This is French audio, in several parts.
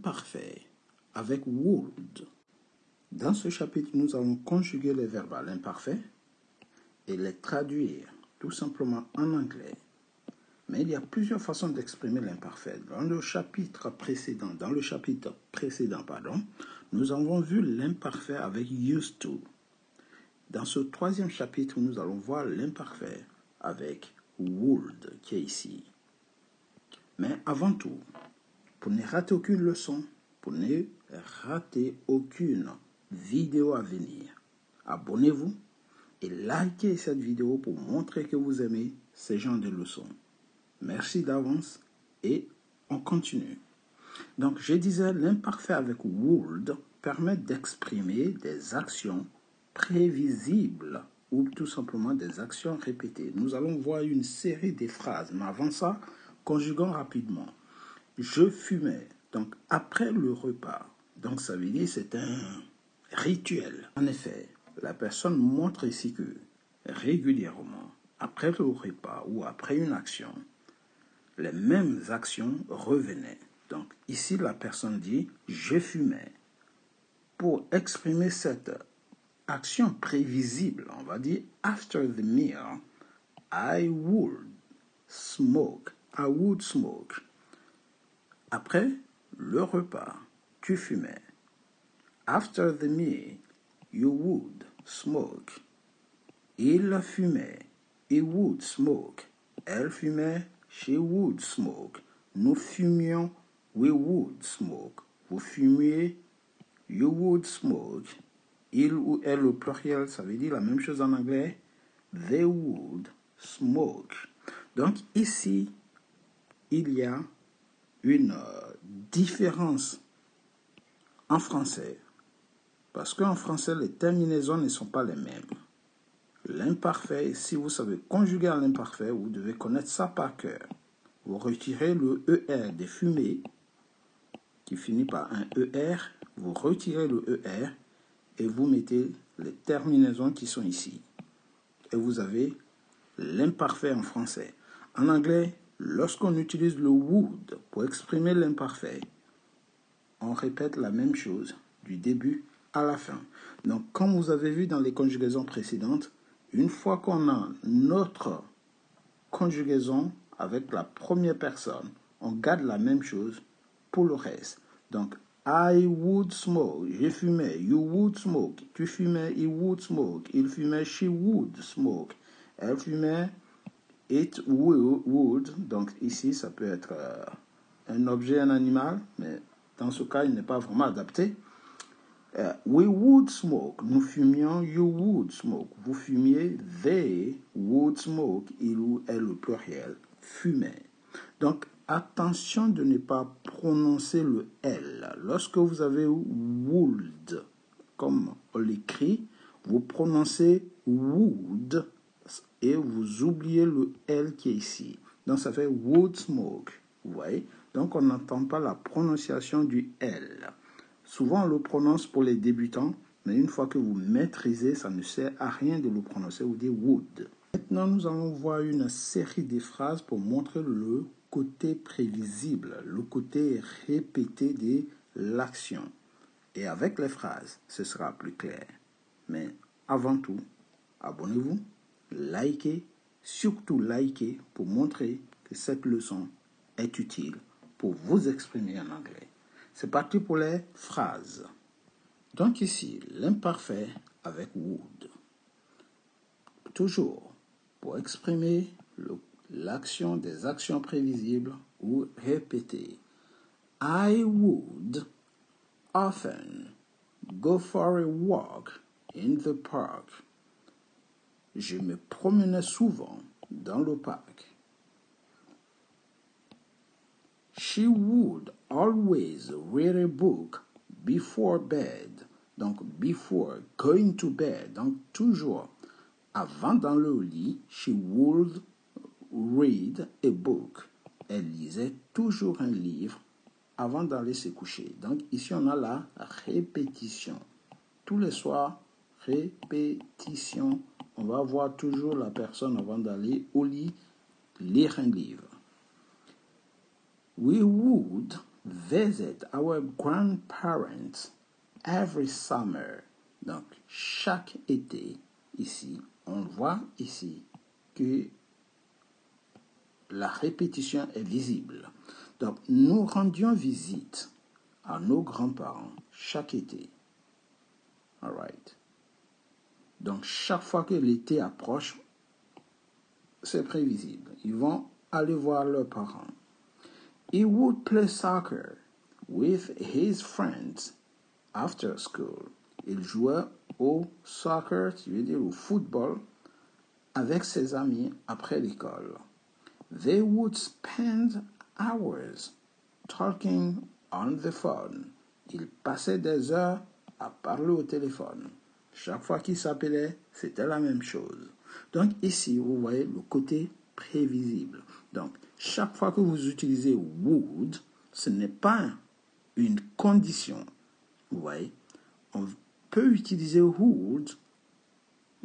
l'imparfait avec would. Dans ce chapitre, nous allons conjuguer les verbes à l'imparfait et les traduire tout simplement en anglais. Mais il y a plusieurs façons d'exprimer l'imparfait. Dans le chapitre précédent, nous avons vu l'imparfait avec used to. Dans ce troisième chapitre, nous allons voir l'imparfait avec would, qui est ici. Mais avant tout, pour ne rater aucune leçon, pour ne rater aucune vidéo à venir, abonnez-vous et likez cette vidéo pour montrer que vous aimez ces genres de leçons. Merci d'avance et on continue. Donc, je disais, l'imparfait avec would permet d'exprimer des actions prévisibles ou tout simplement des actions répétées. Nous allons voir une série de phrases, mais avant ça, conjuguons rapidement. Je fumais, donc après le repas. Donc, ça veut dire c'est un rituel. En effet, la personne montre ici que régulièrement, après le repas ou après une action, les mêmes actions revenaient. Donc ici, la personne dit « je fumais ». Pour exprimer cette action prévisible, on va dire « after the meal, I would smoke ». I would smoke. Après le repas, tu fumais. After the meal, you would smoke. Il fumait. He would smoke. Elle fumait. She would smoke. Nous fumions. We would smoke. Vous fumiez. You would smoke. Il ou elle au pluriel, ça veut dire la même chose en anglais. They would smoke. Donc ici, il y a une différence en français. Parce qu'en français, les terminaisons ne sont pas les mêmes. L'imparfait, si vous savez conjuguer à l'imparfait, vous devez connaître ça par cœur. Vous retirez le ER des fumées, qui finit par un ER, vous retirez le ER et vous mettez les terminaisons qui sont ici. Et vous avez l'imparfait en français. En anglais, lorsqu'on utilise le would pour exprimer l'imparfait, on répète la même chose du début à la fin. Donc, comme vous avez vu dans les conjugaisons précédentes, une fois qu'on a notre conjugaison avec la première personne, on garde la même chose pour le reste. Donc, I would smoke, je fumais, you would smoke, tu fumais, he would smoke, il fumait, she would smoke, elle fumait, it would, donc ici ça peut être un objet, un animal, mais dans ce cas il n'est pas vraiment adapté. We would smoke, nous fumions, you would smoke, vous fumiez, they would smoke, il ou elle au pluriel, fumait. Donc, attention de ne pas prononcer le L. Lorsque vous avez would, comme on l'écrit, vous prononcez would et vous oubliez le L qui est ici. Donc, ça fait would smoke, vous voyez. Donc, on n'entend pas la prononciation du L. Souvent, on le prononce pour les débutants, mais une fois que vous maîtrisez, ça ne sert à rien de le prononcer, vous dites would. Maintenant, nous allons voir une série de phrases pour montrer le côté prévisible, le côté répété de l'action. Et avec les phrases, ce sera plus clair. Mais avant tout, abonnez-vous, likez, surtout likez pour montrer que cette leçon est utile pour vous exprimer en anglais. C'est parti pour les phrases. Donc ici, l'imparfait avec would. Toujours pour exprimer l'action des actions prévisibles ou répétées. I would often go for a walk in the park. Je me promenais souvent dans le parc. She would always read a book before bed. Donc, before going to bed. Donc, toujours avant dans le lit, she would read a book. Elle lisait toujours un livre avant d'aller se coucher. Donc, ici, on a la répétition. Tous les soirs, répétition. On va voir toujours la personne avant d'aller au lit lire un livre. We would visit our grandparents every summer. Donc, chaque été, ici, on voit ici que la répétition est visible. Donc, nous rendions visite à nos grands-parents chaque été. All right. Donc, chaque fois que l'été approche, c'est prévisible. Ils vont aller voir leurs parents. He would play soccer with his friends after school. Il jouait au soccer, tu veux dire au football, avec ses amis après l'école. They would spend hours talking on the phone. Ils passaient des heures à parler au téléphone. Chaque fois qu'ils s'appelaient, c'était la même chose. Donc ici, vous voyez le côté prévisible. Donc, chaque fois que vous utilisez would, ce n'est pas une condition. Vous voyez, on peut utiliser would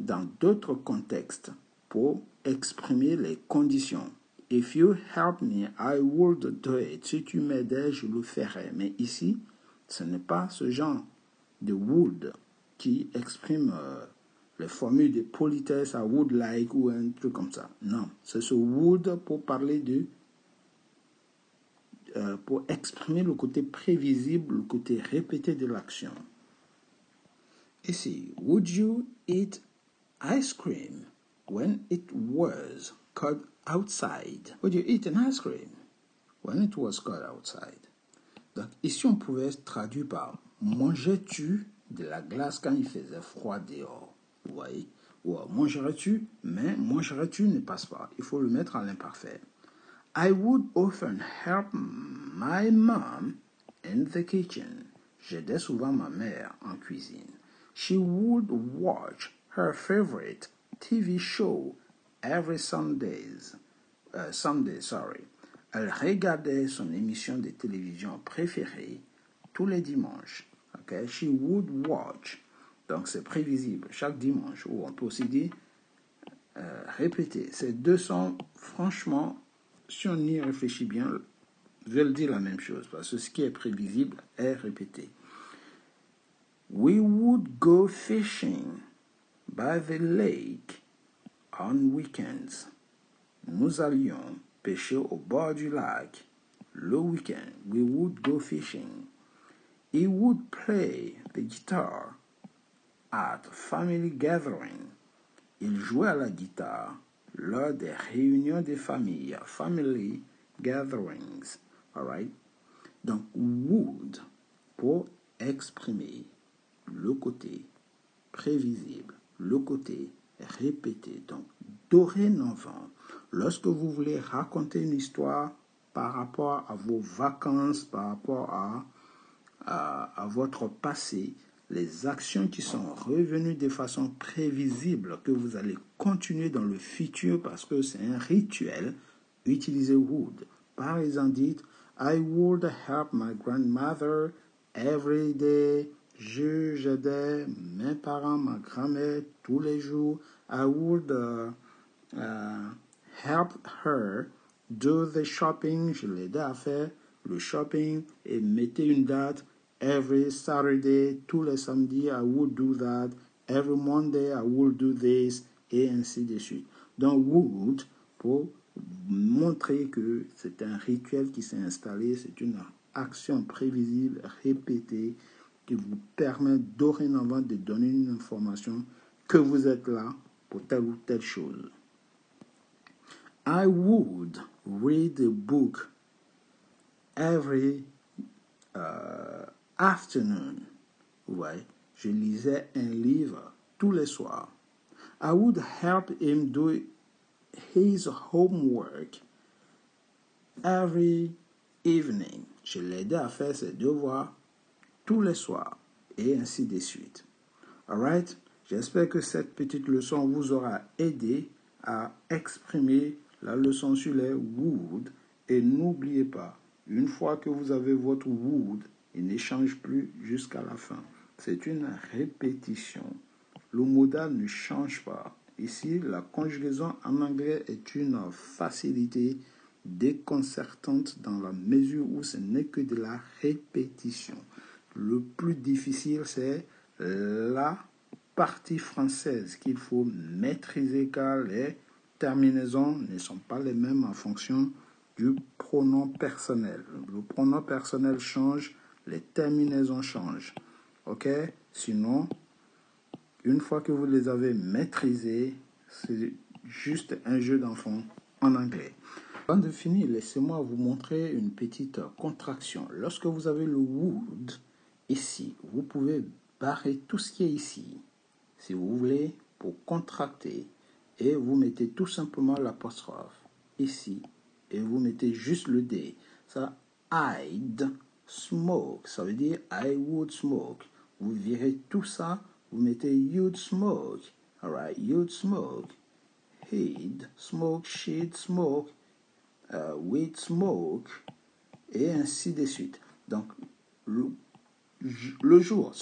dans d'autres contextes pour exprimer les conditions. If you help me, I would do it. Si tu m'aidais, je le ferais. Mais ici, ce n'est pas ce genre de would qui exprime les formules de politesse à would like ou un truc comme ça. Non, c'est ce would pour parler de pour exprimer le côté prévisible, le côté répété de l'action. Ici, would you eat ice cream when it was cold outside? Would you eat an ice cream when it was cold outside? Donc ici, on pouvait traduire par mangeais-tu de la glace quand il faisait froid dehors? Vous voyez? Ou mangerais-tu, mais mangerais-tu ne passe pas. Il faut le mettre à l'imparfait. I would often help my mom in the kitchen. J'aidais souvent ma mère en cuisine. She would watch her favorite TV show every Sunday. Elle regardait son émission de télévision préférée tous les dimanches. Okay? She would watch. Donc c'est prévisible chaque dimanche. Ou on peut aussi dire répéter. Ces deux sont franchement, si on y réfléchit bien, veulent dire la même chose. Parce que ce qui est prévisible est répété. We would go fishing by the lake on weekends. Nous allions pêcher au bord du lac le week-end. We would go fishing. He would play the guitar at family gathering. Il jouait à la guitare lors des réunions de famille, family gatherings. All right? Donc, would pour exprimer le côté prévisible, le côté répété. Donc, dorénavant, lorsque vous voulez raconter une histoire par rapport à vos vacances, par rapport à votre passé, les actions qui sont revenues de façon prévisible, que vous allez continuer dans le futur parce que c'est un rituel, utilisez would. Par exemple, dites I would help my grandmother every day. J'aidais mes parents, ma grand-mère tous les jours. I would help her do the shopping. Je l'aidais à faire le shopping et mettez une date. Every Saturday, tous les samedis, I would do that. Every Monday, I would do this. Et ainsi de suite. Donc, would, pour montrer que c'est un rituel qui s'est installé, c'est une action prévisible, répétée, qui vous permet dorénavant de donner une information que vous êtes là pour telle ou telle chose. I would read a book every afternoon. Ouais, je lisais un livre tous les soirs. I would help him do his homework every evening. Je l'aidais à faire ses devoirs tous les soirs et ainsi de suite. Alright? J'espère que cette petite leçon vous aura aidé à exprimer la leçon sur les would. Et n'oubliez pas, une fois que vous avez votre would, il ne change plus jusqu'à la fin. C'est une répétition. Le modal ne change pas. Ici, la conjugaison en anglais est une facilité déconcertante dans la mesure où ce n'est que de la répétition. Le plus difficile, c'est la partie française qu'il faut maîtriser car les terminaisons ne sont pas les mêmes en fonction du pronom personnel. Le pronom personnel change, les terminaisons changent. Ok? Sinon, une fois que vous les avez maîtrisées, c'est juste un jeu d'enfant en anglais. Avant de finir, laissez-moi vous montrer une petite contraction. Lorsque vous avez le would ici, vous pouvez barrer tout ce qui est ici, si vous voulez, pour contracter. Et vous mettez tout simplement l'apostrophe ici. Et vous mettez juste le D. Ça, I'd smoke. Ça veut dire I would smoke. Vous virez tout ça. Vous mettez you'd smoke. Alright, you'd smoke. He'd smoke, she'd smoke. We'd smoke. Et ainsi de suite. Donc, le jour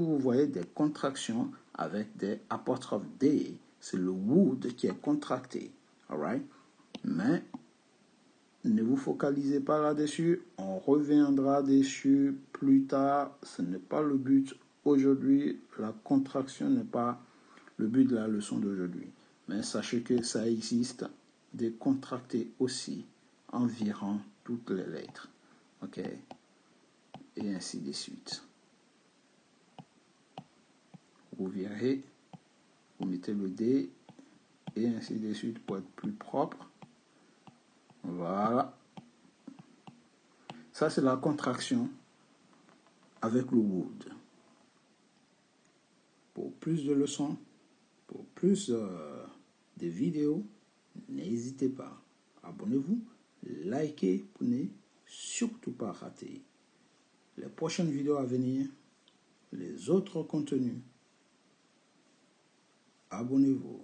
où vous voyez des contractions avec des apostrophes D, c'est le would qui est contracté. Alright? Mais ne vous focalisez pas là-dessus. On reviendra dessus plus tard. Ce n'est pas le but aujourd'hui. La contraction n'est pas le but de la leçon d'aujourd'hui. Mais sachez que ça existe des contractés aussi environ toutes les lettres. Ok? Et ainsi de suite. Vous virez, vous mettez le D et ainsi de suite pour être plus propre. Voilà. Ça, c'est la contraction avec le would. Pour plus de leçons, pour plus de vidéos, n'hésitez pas. Abonnez-vous, likez pour ne surtout pas rater les prochaines vidéos à venir, les autres contenus. Abonnez-vous.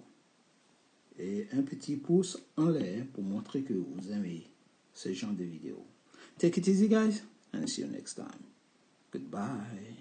Et un petit pouce en l'air pour montrer que vous aimez ce genre de vidéos. Take it easy, guys, and see you next time. Goodbye.